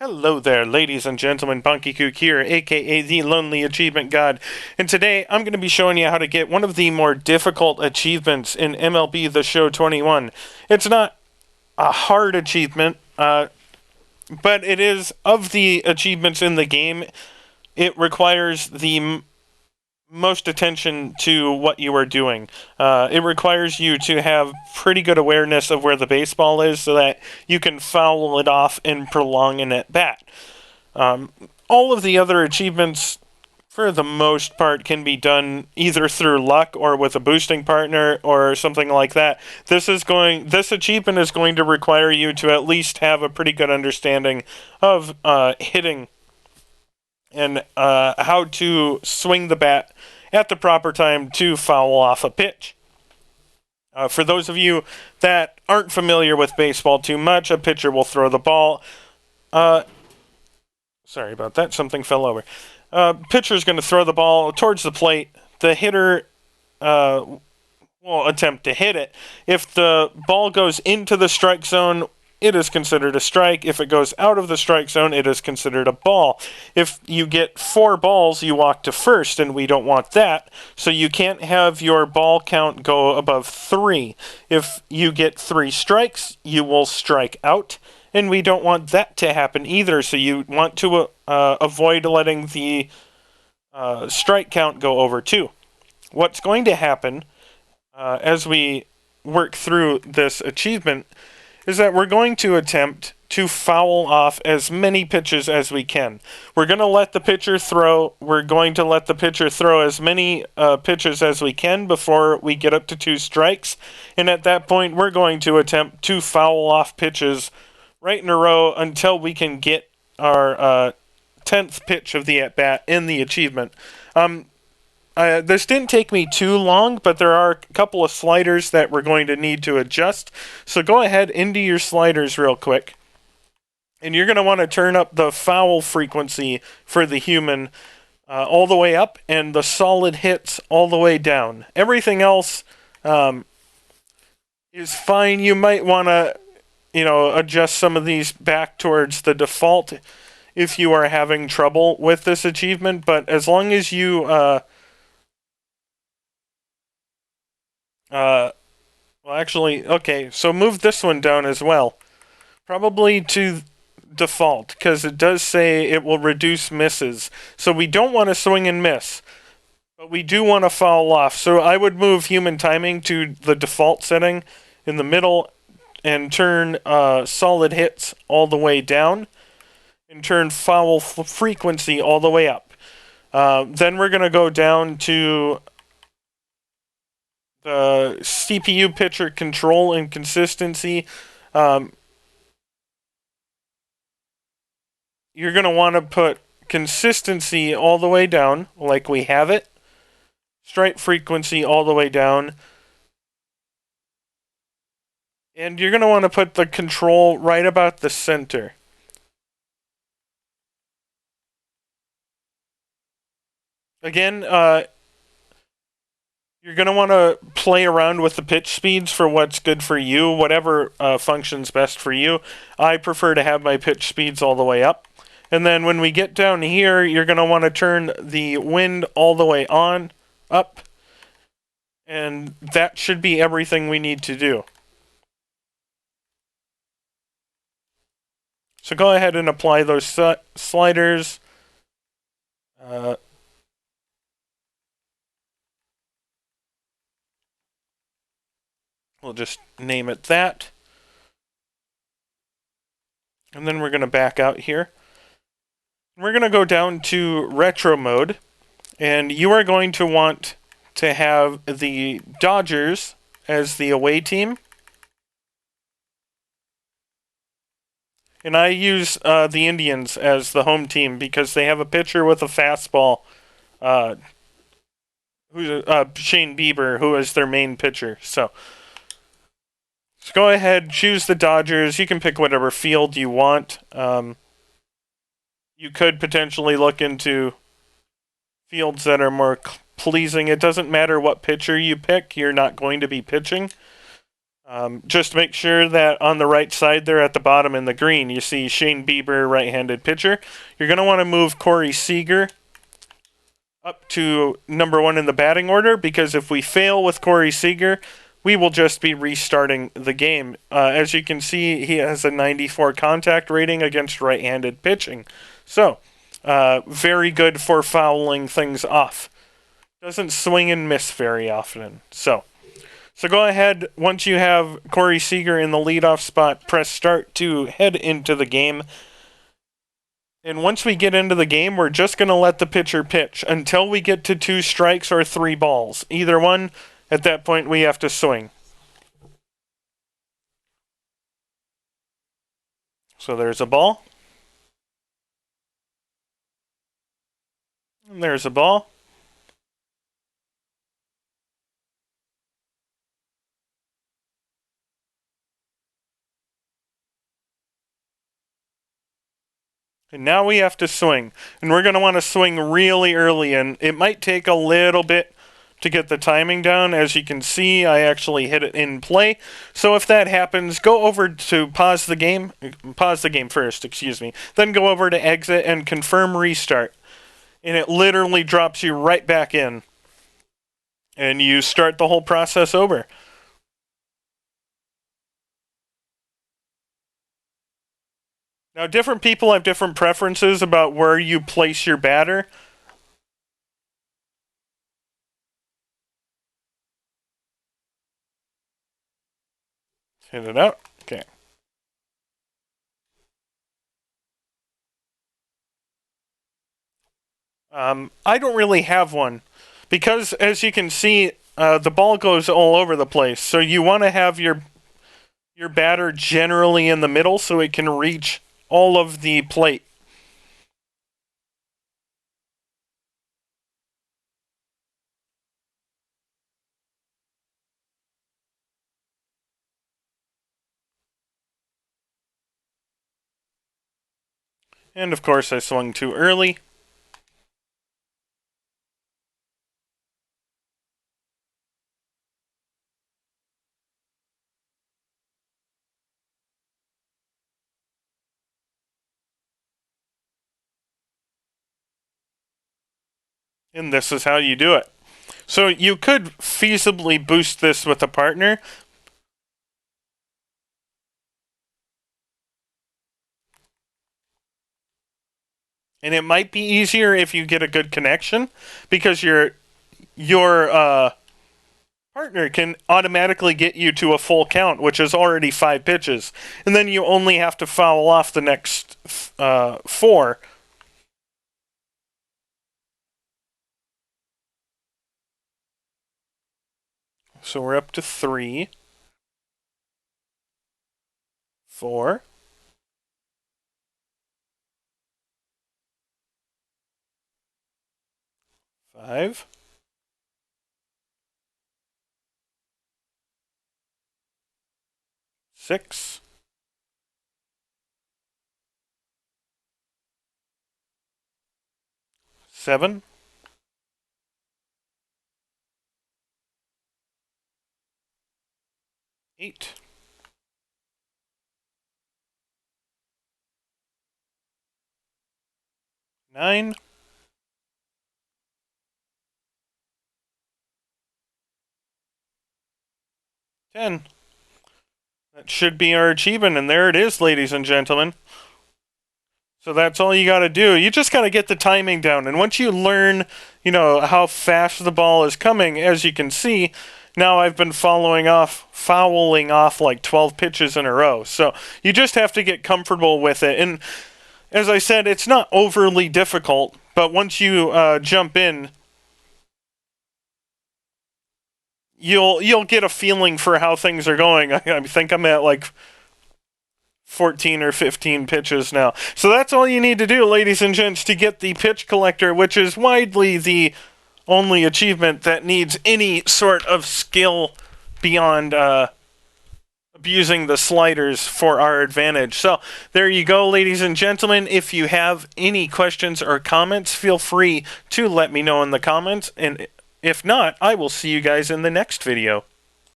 Hello there, ladies and gentlemen. Bonkekook here, aka the Lonely Achievement God, and today I'm going to be showing you how to get one of the more difficult achievements in MLB The Show 21. It's not a hard achievement, but it is, of the achievements in the game, it requires the most attention to what you are doing. It requires you to have pretty good awareness of where the baseball is so that you can foul it off and prolong an at bat. All of the other achievements, for the most part, can be done either through luck or with a boosting partner or something like that. This achievement is going to require you to at least have a pretty good understanding of hitting and how to swing the bat at the proper time to foul off a pitch. For those of you that aren't familiar with baseball too much, a pitcher will throw the ball. Sorry about that, something fell over. Pitcher's going to throw the ball towards the plate. The hitter will attempt to hit it. If the ball goes into the strike zone, it is considered a strike. If it goes out of the strike zone, it is considered a ball. If you get 4 balls, you walk to first, and we don't want that. So you can't have your ball count go above 3. If you get 3 strikes, you will strike out, and we don't want that to happen either. So you want to avoid letting the strike count go over 2. What's going to happen as we work through this achievement is that we're going to attempt to foul off as many pitches as we can. We're going to let the pitcher throw. We're going to let the pitcher throw as many pitches as we can before we get up to 2 strikes. And at that point, we're going to attempt to foul off pitches right in a row until we can get our 10th pitch of the at-bat in the achievement. This didn't take me too long, but there are a couple of sliders that we're going to need to adjust. So go ahead into your sliders real quick. And you're going to want to turn up the foul frequency for the human all the way up and the solid hits all the way down. Everything else is fine. You might want to, adjust some of these back towards the default if you are having trouble with this achievement. But as long as you... so move this one down as well. Probably to default, because it does say it will reduce misses. So we don't want to swing and miss, but we do want to foul off. So I would move human timing to the default setting in the middle and turn solid hits all the way down and turn foul frequency all the way up. Then we're going to go down to the CPU pitcher control and consistency. You're going to want to put consistency all the way down, like we have it. Strike frequency all the way down. And you're going to want to put the control right about the center. Again, you're going to want to play around with the pitch speeds for what's good for you, whatever functions best for you. I prefer to have my pitch speeds all the way up. And then when we get down here, you're going to want to turn the wind all the way on, up. And that should be everything we need to do. So go ahead and apply those sliders. We'll just name it that. And then we're going to back out here. We're going to go down to retro mode. And you are going to want to have the Dodgers as the away team. And I use the Indians as the home team because they have a pitcher with a fastball. Who's Shane Bieber, who is their main pitcher. So go ahead, choose the Dodgers. You can pick whatever field you want. You could potentially look into fields that are more pleasing. It doesn't matter what pitcher you pick. You're not going to be pitching. Just make sure that on the right side there at the bottom in the green, you see Shane Bieber, right-handed pitcher. You're going to want to move Corey Seager up to number 1 in the batting order, because if we fail with Corey Seager, we will just be restarting the game. As you can see, he has a 94 contact rating against right-handed pitching. So, very good for fouling things off. Doesn't swing and miss very often. So go ahead, once you have Corey Seager in the leadoff spot, press start to head into the game. And once we get into the game, we're just going to let the pitcher pitch until we get to 2 strikes or 3 balls. Either one, at that point we have to swing. So there's a ball. And there's a ball. And now we have to swing. And we're going to want to swing really early, and it might take a little bit to get the timing down. As you can see, I actually hit it in play. So if that happens, go over to pause the game first, then go over to exit and confirm restart. And it literally drops you right back in. And you start the whole process over. Now, different people have different preferences about where you place your batter. Hit it out. Okay. I don't really have one, because as you can see, the ball goes all over the place. So you want to have your batter generally in the middle so it can reach all of the plate. And of course I swung too early. And this is how you do it. So you could feasibly boost this with a partner. And it might be easier if you get a good connection, because your partner can automatically get you to a full count, which is already 5 pitches. And then you only have to foul off the next 4. So we're up to 3, 4, 5, 6, 7, 8, 9, 10. That should be our achievement, and there it is, ladies and gentlemen. So that's all you got to do. You just got to get the timing down, and once you learn, how fast the ball is coming, as you can see, now I've been fouling off like 12 pitches in a row. So you just have to get comfortable with it. And as I said, it's not overly difficult, but once you jump in, you'll get a feeling for how things are going. I think I'm at like 14 or 15 pitches now. So that's all you need to do, ladies and gents, to get the pitch collector, which is widely the only achievement that needs any sort of skill beyond abusing the sliders for our advantage. So there you go, ladies and gentlemen. If you have any questions or comments, feel free to let me know in the comments, and if not, I will see you guys in the next video.